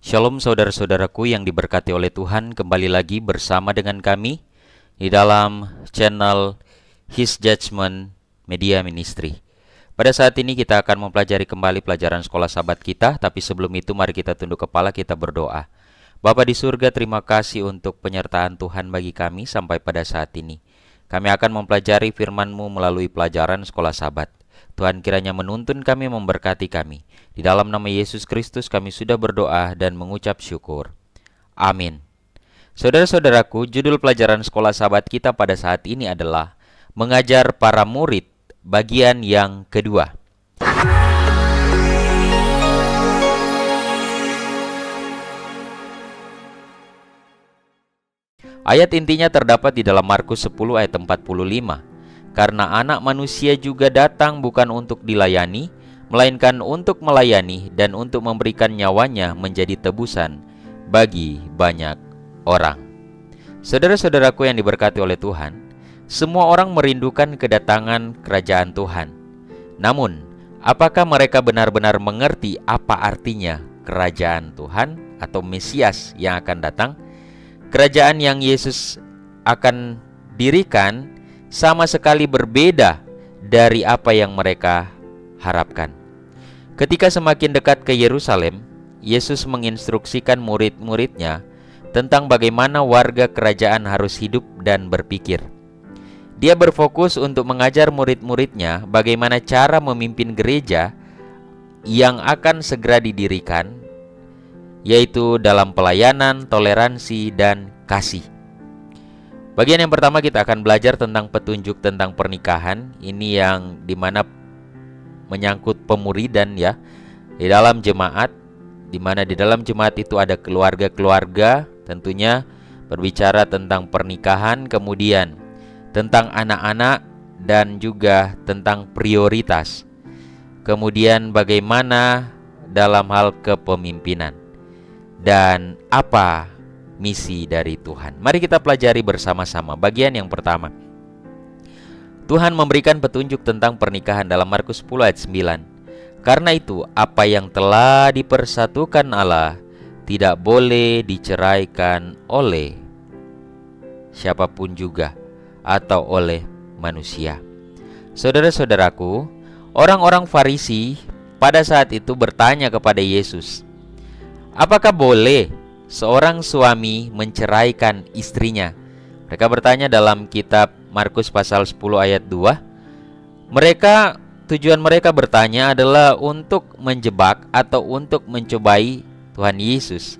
Shalom saudara-saudaraku yang diberkati oleh Tuhan, kembali lagi bersama dengan kami di dalam channel His Judgment Media Ministry. Pada saat ini kita akan mempelajari kembali pelajaran sekolah sahabat kita, tapi sebelum itu mari kita tunduk kepala, kita berdoa. Bapa di surga, terima kasih untuk penyertaan Tuhan bagi kami sampai pada saat ini. Kami akan mempelajari firman-Mu melalui pelajaran sekolah sahabat. Tuhan kiranya menuntun kami, memberkati kami. Di dalam nama Yesus Kristus kami sudah berdoa dan mengucap syukur. Amin. Saudara-saudaraku, judul pelajaran sekolah sahabat kita pada saat ini adalah Mengajar para murid, bagian yang kedua. Ayat intinya terdapat di dalam Markus 10 ayat 45. Karena anak manusia juga datang bukan untuk dilayani, melainkan untuk melayani dan untuk memberikan nyawanya menjadi tebusan bagi banyak orang. Saudara-saudaraku yang diberkati oleh Tuhan, semua orang merindukan kedatangan kerajaan Tuhan. Namun, apakah mereka benar-benar mengerti apa artinya kerajaan Tuhan atau Mesias yang akan datang? Kerajaan yang Yesus akan dirikan sama sekali berbeda dari apa yang mereka harapkan. Ketika semakin dekat ke Yerusalem, Yesus menginstruksikan murid-muridnya tentang bagaimana warga kerajaan harus hidup dan berpikir. Dia berfokus untuk mengajar murid-muridnya bagaimana cara memimpin gereja yang akan segera didirikan, yaitu dalam pelayanan, toleransi, dan kasih. Bagian yang pertama kita akan belajar tentang petunjuk tentang pernikahan. Ini yang dimana menyangkut pemuridan ya, di dalam jemaat, dimana di dalam jemaat itu ada keluarga-keluarga, tentunya berbicara tentang pernikahan, kemudian tentang anak-anak dan juga tentang prioritas. Kemudian bagaimana dalam hal kepemimpinan dan apa misi dari Tuhan. Mari kita pelajari bersama-sama bagian yang pertama. Tuhan memberikan petunjuk tentang pernikahan dalam Markus 10 ayat 9. Karena itu, apa yang telah dipersatukan Allah tidak boleh diceraikan oleh siapapun juga atau oleh manusia. Saudara-saudaraku, orang-orang Farisi pada saat itu bertanya kepada Yesus, apakah boleh seorang suami menceraikan istrinya? Mereka bertanya dalam kitab Markus pasal 10 ayat 2. Tujuan mereka bertanya adalah untuk menjebak atau untuk mencobai Tuhan Yesus.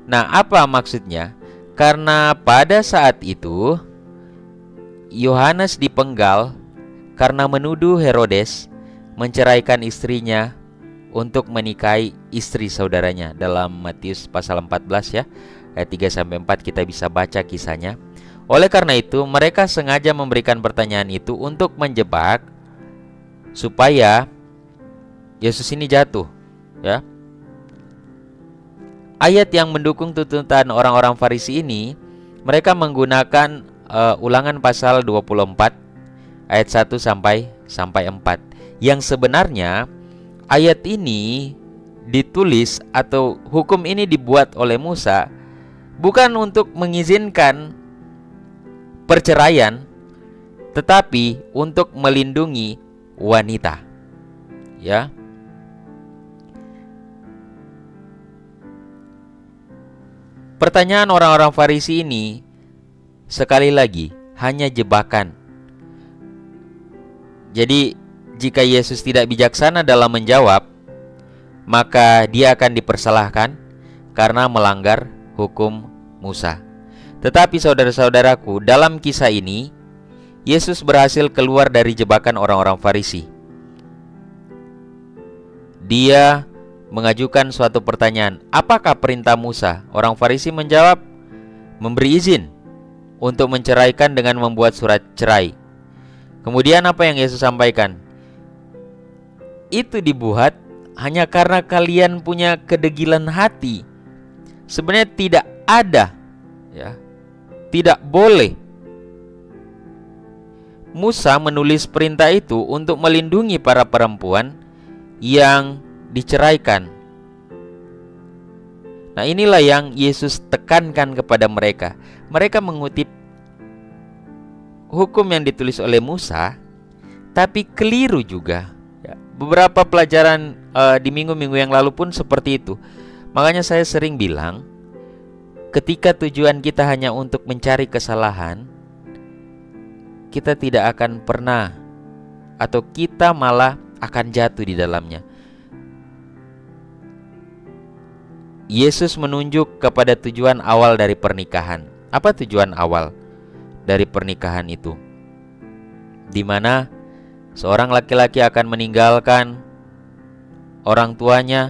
Nah, apa maksudnya? Karena pada saat itu Yohanes dipenggal karena menuduh Herodes menceraikan istrinya untuk menikahi istri saudaranya. Dalam Matius pasal 14 ya, ayat 3-4 kita bisa baca kisahnya. Oleh karena itu, mereka sengaja memberikan pertanyaan itu untuk menjebak supaya Yesus ini jatuh ya. Ayat yang mendukung tuntutan orang-orang Farisi ini, mereka menggunakan Ulangan pasal 24 ayat 1-4, yang sebenarnya ayat ini ditulis atau hukum ini dibuat oleh Musa bukan untuk mengizinkan perceraian, tetapi untuk melindungi wanita. Ya. Pertanyaan orang-orang Farisi ini sekali lagi hanya jebakan. Jadi jika Yesus tidak bijaksana dalam menjawab, maka dia akan dipersalahkan karena melanggar hukum Musa. Tetapi saudara-saudaraku, dalam kisah ini Yesus berhasil keluar dari jebakan orang-orang Farisi. Dia mengajukan suatu pertanyaan, apakah perintah Musa? Orang Farisi menjawab, memberi izin untuk menceraikan dengan membuat surat cerai. Kemudian apa yang Yesus sampaikan? Itu dibuat hanya karena kalian punya kedegilan hati. Sebenarnya tidak ada ya, tidak boleh. Musa menulis perintah itu untuk melindungi para perempuan yang diceraikan. Nah, inilah yang Yesus tekankan kepada mereka. Mereka mengutip hukum yang ditulis oleh Musa, tapi keliru juga. Beberapa pelajaran di minggu-minggu yang lalu pun seperti itu. Makanya saya sering bilang, ketika tujuan kita hanya untuk mencari kesalahan, kita tidak akan pernah, atau kita malah akan jatuh di dalamnya. Yesus menunjuk kepada tujuan awal dari pernikahan. Apa tujuan awal dari pernikahan itu? Di mana seorang laki-laki akan meninggalkan orang tuanya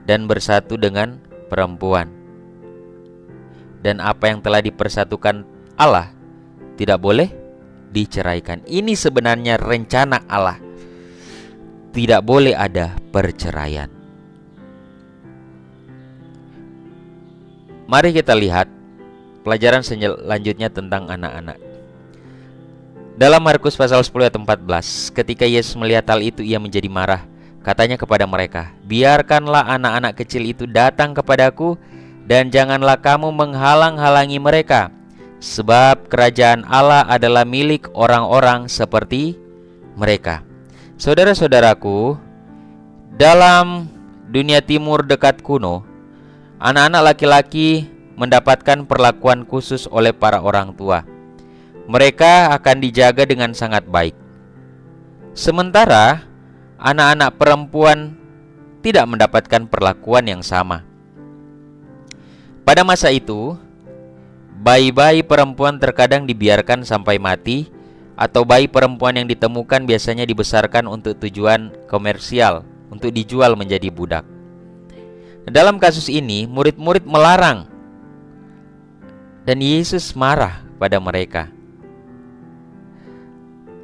dan bersatu dengan perempuan. Dan apa yang telah dipersatukan Allah tidak boleh diceraikan. Ini sebenarnya rencana Allah. Tidak boleh ada perceraian. Mari kita lihat pelajaran selanjutnya tentang anak-anak. Dalam Markus pasal 10 ayat 14, ketika Yesus melihat hal itu, ia menjadi marah. Katanya kepada mereka, biarkanlah anak-anak kecil itu datang kepadaku, dan janganlah kamu menghalang-halangi mereka, sebab kerajaan Allah adalah milik orang-orang seperti mereka. Saudara-saudaraku, dalam dunia timur dekat kuno, anak-anak laki-laki mendapatkan perlakuan khusus oleh para orang tua. Mereka akan dijaga dengan sangat baik. Sementara anak-anak perempuan tidak mendapatkan perlakuan yang sama. Pada masa itu, bayi-bayi perempuan terkadang dibiarkan sampai mati, atau bayi perempuan yang ditemukan biasanya dibesarkan untuk tujuan komersial, untuk dijual menjadi budak. Dalam kasus ini, murid-murid melarang, dan Yesus marah pada mereka.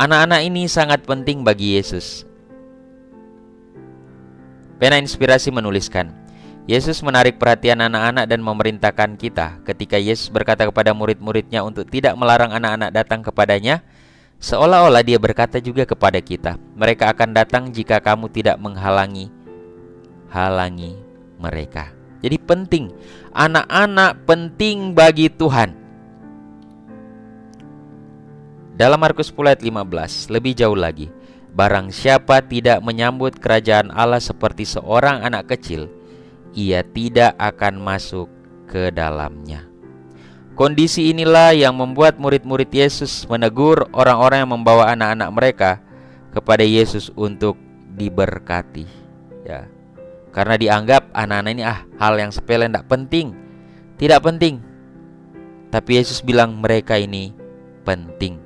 Anak-anak ini sangat penting bagi Yesus. Pena Inspirasi menuliskan, Yesus menarik perhatian anak-anak dan memerintahkan kita. Ketika Yesus berkata kepada murid-muridnya untuk tidak melarang anak-anak datang kepadanya, seolah-olah dia berkata juga kepada kita, mereka akan datang jika kamu tidak menghalangi mereka. Jadi penting, anak-anak penting bagi Tuhan. Dalam Markus 10 ayat 15, lebih jauh lagi, barang siapa tidak menyambut kerajaan Allah seperti seorang anak kecil, ia tidak akan masuk ke dalamnya. Kondisi inilah yang membuat murid-murid Yesus menegur orang-orang yang membawa anak-anak mereka kepada Yesus untuk diberkati, ya. Karena dianggap anak-anak ini hal yang sepele, tidak penting. Tidak penting. Tapi Yesus bilang mereka ini penting.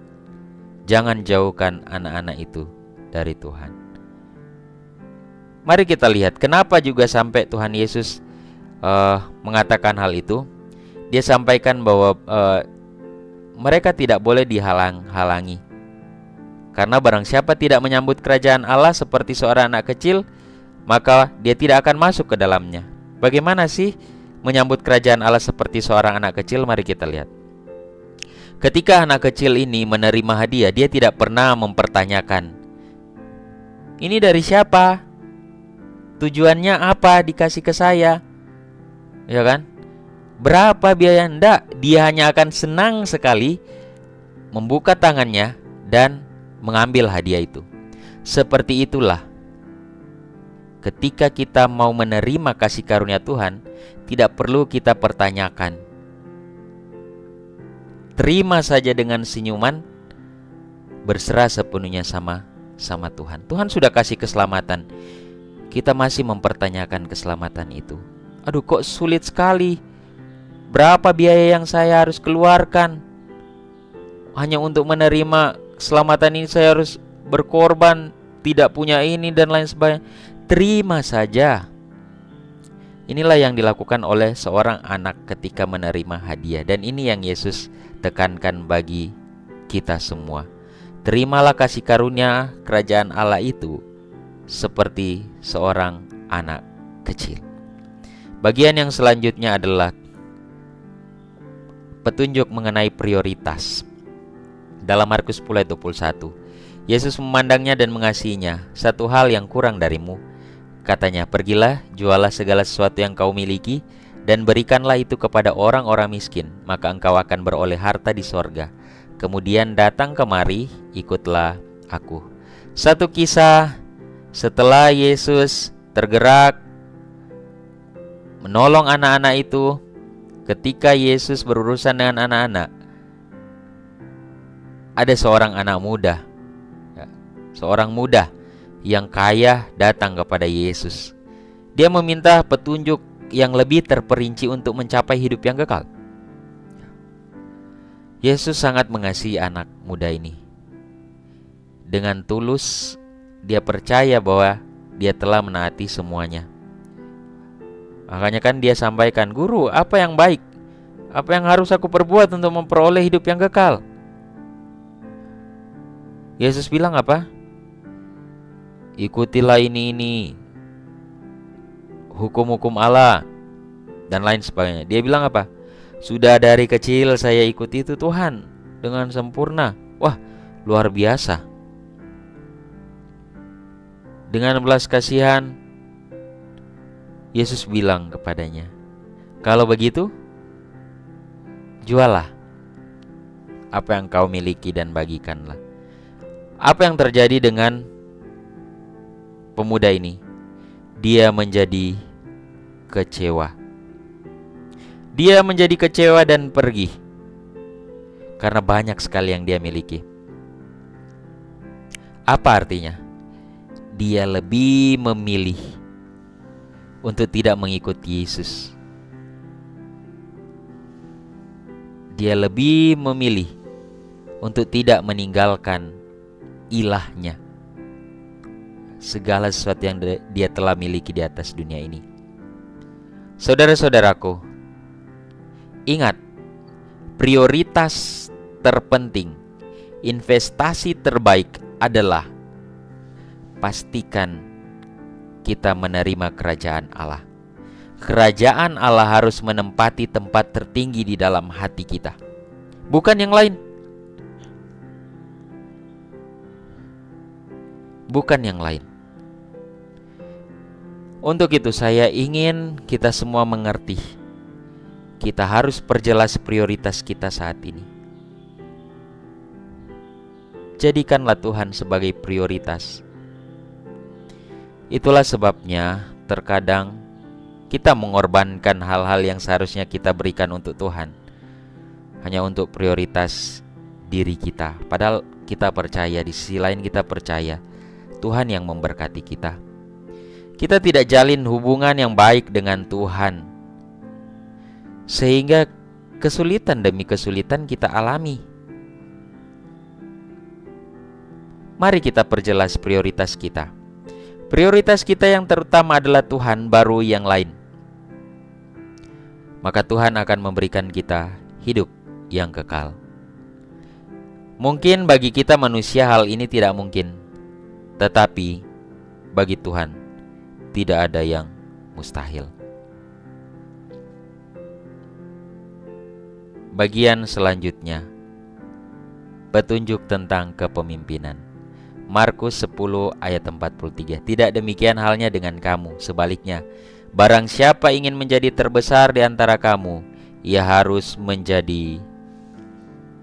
Jangan jauhkan anak-anak itu dari Tuhan. Mari kita lihat kenapa juga sampai Tuhan Yesus mengatakan hal itu. Dia sampaikan bahwa mereka tidak boleh dihalang-halangi. Karena barang siapa tidak menyambut kerajaan Allah seperti seorang anak kecil, maka dia tidak akan masuk ke dalamnya. Bagaimana sih menyambut kerajaan Allah seperti seorang anak kecil? Mari kita lihat. Ketika anak kecil ini menerima hadiah, dia tidak pernah mempertanyakan, ini dari siapa? Tujuannya apa dikasih ke saya? Ya kan? Berapa biaya? Enggak, dia hanya akan senang sekali membuka tangannya dan mengambil hadiah itu. Seperti itulah ketika kita mau menerima kasih karunia Tuhan, tidak perlu kita pertanyakan. Terima saja dengan senyuman, berserah sepenuhnya sama Tuhan. Tuhan sudah kasih keselamatan, kita masih mempertanyakan keselamatan itu. Aduh, kok sulit sekali. Berapa biaya yang saya harus keluarkan? Hanya untuk menerima keselamatan ini saya harus berkorban, tidak punya ini dan lain sebagainya. Terima saja. Inilah yang dilakukan oleh seorang anak ketika menerima hadiah. Dan ini yang Yesus tekankan bagi kita semua. Terimalah kasih karunia kerajaan Allah itu seperti seorang anak kecil. Bagian yang selanjutnya adalah petunjuk mengenai prioritas. Dalam Markus 10 ayat 21, Yesus memandangnya dan mengasihinya. Satu hal yang kurang darimu, katanya, pergilah, jualah segala sesuatu yang kau miliki, dan berikanlah itu kepada orang-orang miskin, maka engkau akan beroleh harta di sorga. Kemudian datang kemari, ikutlah aku. Satu kisah setelah Yesus tergerak menolong anak-anak itu, ketika Yesus berurusan dengan anak-anak, ada seorang anak muda, seorang muda yang kaya datang kepada Yesus. Dia meminta petunjuk yang lebih terperinci untuk mencapai hidup yang kekal. Yesus sangat mengasihi anak muda ini. Dengan tulus dia percaya bahwa dia telah menaati semuanya. Makanya kan dia sampaikan, "Guru, apa yang baik? Apa yang harus aku perbuat untuk memperoleh hidup yang kekal?" Yesus bilang apa? "Ikutilah ini, hukum-hukum Allah dan lain sebagainya." Dia bilang apa? "Sudah dari kecil saya ikuti itu Tuhan dengan sempurna." Wah, luar biasa. Dengan belas kasihan, Yesus bilang kepadanya, "Kalau begitu, jualah apa yang kau miliki dan bagikanlah." Apa yang terjadi dengan pemuda ini? Dia menjadi kecewa. Dia menjadi kecewa dan pergi karena banyak sekali yang dia miliki. Apa artinya? Dia lebih memilih untuk tidak mengikuti Yesus. Dia lebih memilih untuk tidak meninggalkan ilahnya, segala sesuatu yang dia telah miliki di atas dunia ini. Saudara-saudaraku, ingat, prioritas terpenting, investasi terbaik adalah pastikan kita menerima kerajaan Allah. Kerajaan Allah harus menempati tempat tertinggi di dalam hati kita, bukan yang lain. Bukan yang lain. Untuk itu saya ingin kita semua mengerti, kita harus perjelas prioritas kita saat ini. Jadikanlah Tuhan sebagai prioritas. Itulah sebabnya terkadang kita mengorbankan hal-hal yang seharusnya kita berikan untuk Tuhan, hanya untuk prioritas diri kita. Padahal kita percaya, di sisi lain kita percaya Tuhan yang memberkati kita. Kita tidak jalin hubungan yang baik dengan Tuhan, sehingga kesulitan demi kesulitan kita alami. Mari kita perjelas prioritas kita. Prioritas kita yang terutama adalah Tuhan, baru yang lain. Maka Tuhan akan memberikan kita hidup yang kekal. Mungkin bagi kita manusia hal ini tidak mungkin, tetapi bagi Tuhan tidak ada yang mustahil. Bagian selanjutnya, petunjuk tentang kepemimpinan. Markus 10 ayat 43. Tidak demikian halnya dengan kamu, sebaliknya, barang siapa ingin menjadi terbesar di antara kamu, ia harus menjadi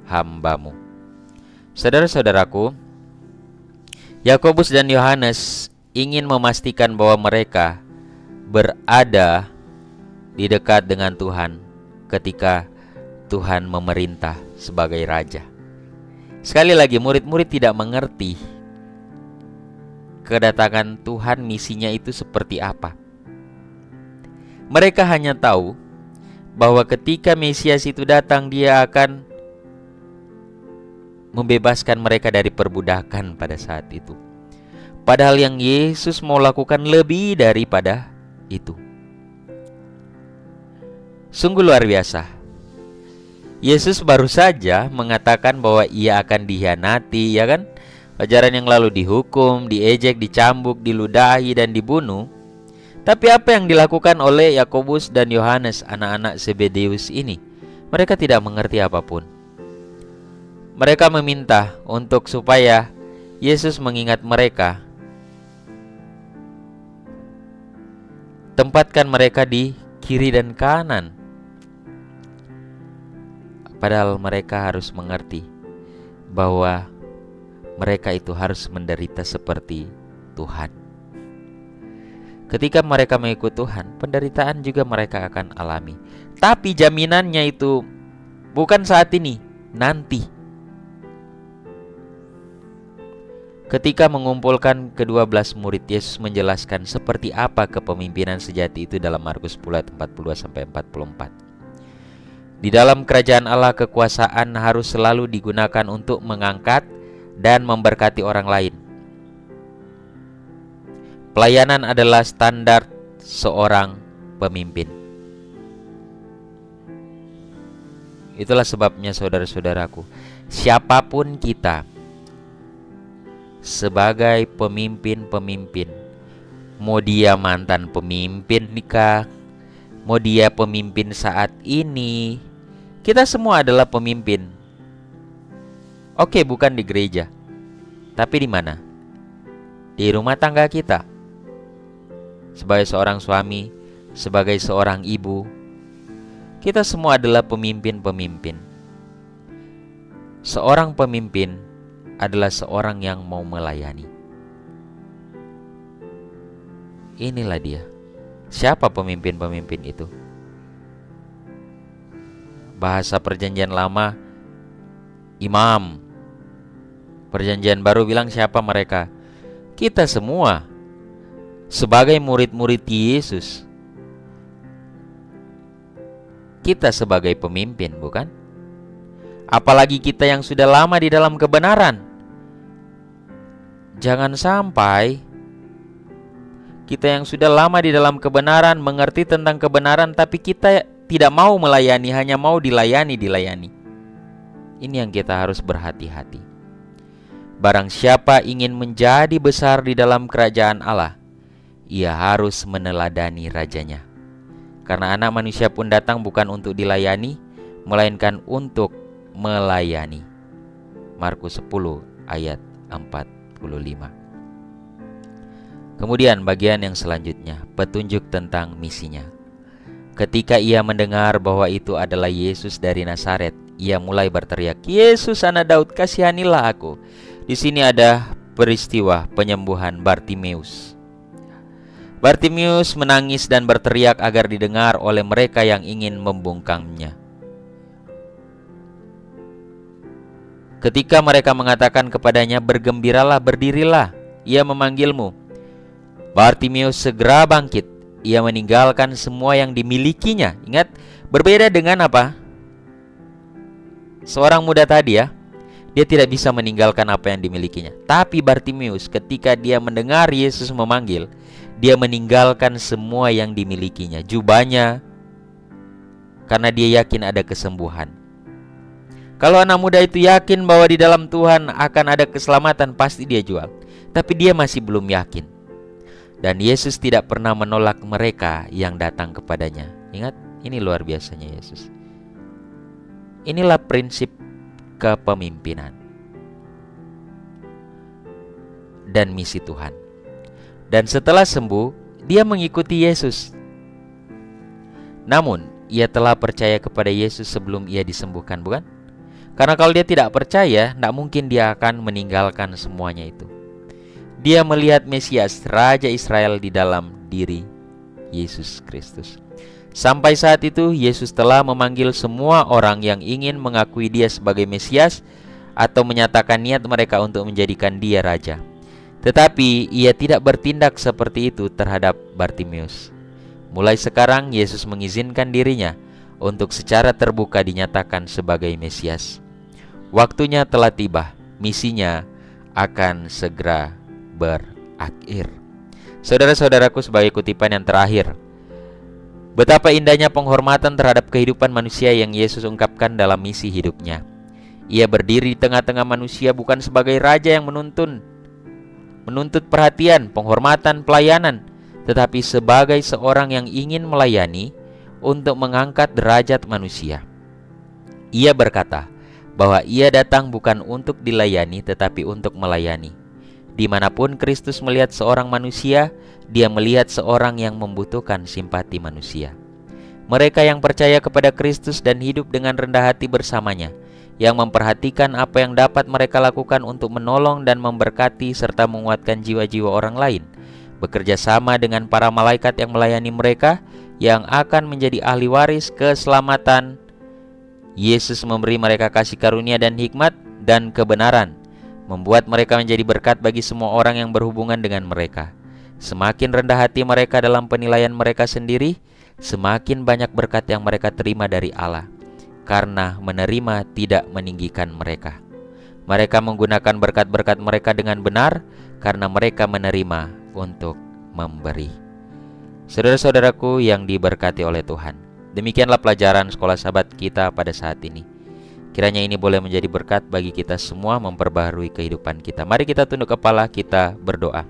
hambamu. Saudara-saudaraku, Yakobus dan Yohanes ingin memastikan bahwa mereka berada di dekat dengan Tuhan ketika Tuhan memerintah sebagai raja. Sekali lagi, murid-murid tidak mengerti kedatangan Tuhan, misinya itu seperti apa. Mereka hanya tahu bahwa ketika Mesias itu datang, dia akan membebaskan mereka dari perbudakan pada saat itu. Padahal yang Yesus mau lakukan lebih daripada itu. Sungguh luar biasa. Yesus baru saja mengatakan bahwa ia akan dikhianati, ya kan? Ajaran yang lalu dihukum, diejek, dicambuk, diludahi, dan dibunuh. Tapi apa yang dilakukan oleh Yakobus dan Yohanes, anak-anak Zebedeus ini? Mereka tidak mengerti apapun. Mereka meminta untuk supaya Yesus mengingat mereka, tempatkan mereka di kiri dan kanan. Padahal mereka harus mengerti bahwa mereka itu harus menderita seperti Tuhan. Ketika mereka mengikut Tuhan, penderitaan juga mereka akan alami. Tapi jaminannya itu bukan saat ini, nanti. Ketika mengumpulkan ke-12 murid, Yesus menjelaskan seperti apa kepemimpinan sejati itu dalam Markus 10 ayat 42-44. Di dalam kerajaan Allah, kekuasaan harus selalu digunakan untuk mengangkat dan memberkati orang lain. Pelayanan adalah standar seorang pemimpin. Itulah sebabnya saudara-saudaraku, siapapun kita sebagai pemimpin-pemimpin, mau dia mantan pemimpin nikah, mau dia pemimpin saat ini, kita semua adalah pemimpin. Oke, bukan di gereja, tapi di mana? Di rumah tangga kita. Sebagai seorang suami, sebagai seorang ibu, kita semua adalah pemimpin-pemimpin. Seorang pemimpin adalah seorang yang mau melayani. Inilah dia. Siapa pemimpin-pemimpin itu? Bahasa perjanjian lama, imam. Perjanjian baru bilang siapa mereka? Kita semua sebagai murid-murid Yesus. Kita sebagai pemimpin, bukan? Apalagi kita yang sudah lama di dalam kebenaran. Jangan sampai kita yang sudah lama di dalam kebenaran, mengerti tentang kebenaran, tapi kita tidak mau melayani, hanya mau dilayani. Ini yang kita harus berhati-hati. Barang siapa ingin menjadi besar di dalam kerajaan Allah, ia harus meneladani rajanya. Karena Anak Manusia pun datang bukan untuk dilayani, melainkan untuk melayani. Markus 10 ayat 45. Kemudian bagian yang selanjutnya, petunjuk tentang misinya. Ketika ia mendengar bahwa itu adalah Yesus dari Nazaret, ia mulai berteriak, "Yesus anak Daud, kasihanilah aku." Di sini ada peristiwa penyembuhan Bartimeus. Bartimeus menangis dan berteriak agar didengar oleh mereka yang ingin membungkamnya. Ketika mereka mengatakan kepadanya, "Bergembiralah, berdirilah, ia memanggilmu." Bartimeus segera bangkit. Ia meninggalkan semua yang dimilikinya. Ingat, berbeda dengan apa? Seorang muda tadi ya, dia tidak bisa meninggalkan apa yang dimilikinya. Tapi Bartimeus ketika dia mendengar Yesus memanggil, dia meninggalkan semua yang dimilikinya, jubahnya, karena dia yakin ada kesembuhan. Kalau anak muda itu yakin bahwa di dalam Tuhan akan ada keselamatan, pasti dia jual. Tapi dia masih belum yakin. Dan Yesus tidak pernah menolak mereka yang datang kepadanya. Ingat, ini luar biasanya Yesus. Inilah prinsip kepemimpinan dan misi Tuhan. Dan setelah sembuh, dia mengikuti Yesus. Namun, ia telah percaya kepada Yesus sebelum ia disembuhkan, bukan? Karena kalau dia tidak percaya, tidak mungkin dia akan meninggalkan semuanya itu. Dia melihat Mesias, Raja Israel di dalam diri Yesus Kristus. Sampai saat itu, Yesus telah memanggil semua orang yang ingin mengakui dia sebagai Mesias atau menyatakan niat mereka untuk menjadikan dia Raja. Tetapi ia tidak bertindak seperti itu terhadap Bartimeus. Mulai sekarang, Yesus mengizinkan dirinya untuk secara terbuka dinyatakan sebagai Mesias. Waktunya telah tiba, misinya akan segera berakhir. Saudara-saudaraku, sebagai kutipan yang terakhir, betapa indahnya penghormatan terhadap kehidupan manusia yang Yesus ungkapkan dalam misi hidupnya. Ia berdiri di tengah-tengah manusia bukan sebagai raja yang menuntut perhatian, penghormatan, pelayanan, tetapi sebagai seorang yang ingin melayani untuk mengangkat derajat manusia. Ia berkata bahwa ia datang bukan untuk dilayani, tetapi untuk melayani. Dimanapun Kristus melihat seorang manusia, dia melihat seorang yang membutuhkan simpati manusia. Mereka yang percaya kepada Kristus dan hidup dengan rendah hati bersamanya, yang memperhatikan apa yang dapat mereka lakukan untuk menolong dan memberkati serta menguatkan jiwa-jiwa orang lain, bekerja sama dengan para malaikat yang melayani mereka, yang akan menjadi ahli waris keselamatan. Yesus memberi mereka kasih karunia dan hikmat dan kebenaran, membuat mereka menjadi berkat bagi semua orang yang berhubungan dengan mereka. Semakin rendah hati mereka dalam penilaian mereka sendiri, semakin banyak berkat yang mereka terima dari Allah, karena menerima tidak meninggikan mereka. Mereka menggunakan berkat-berkat mereka dengan benar, karena mereka menerima untuk memberi. Saudara-saudaraku yang diberkati oleh Tuhan, demikianlah pelajaran Sekolah Sabat kita pada saat ini. Kiranya ini boleh menjadi berkat bagi kita semua, memperbaharui kehidupan kita. Mari kita tunduk kepala, kita berdoa.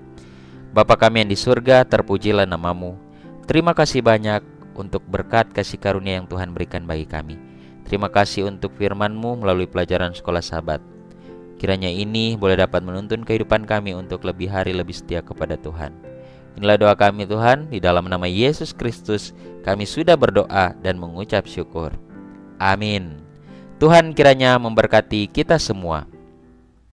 Bapa kami yang di surga, terpujilah nama-Mu. Terima kasih banyak untuk berkat kasih karunia yang Tuhan berikan bagi kami. Terima kasih untuk firman-Mu melalui pelajaran Sekolah Sabat. Kiranya ini boleh dapat menuntun kehidupan kami untuk lebih hari lebih setia kepada Tuhan. Inilah doa kami Tuhan, di dalam nama Yesus Kristus kami sudah berdoa dan mengucap syukur. Amin. Tuhan kiranya memberkati kita semua.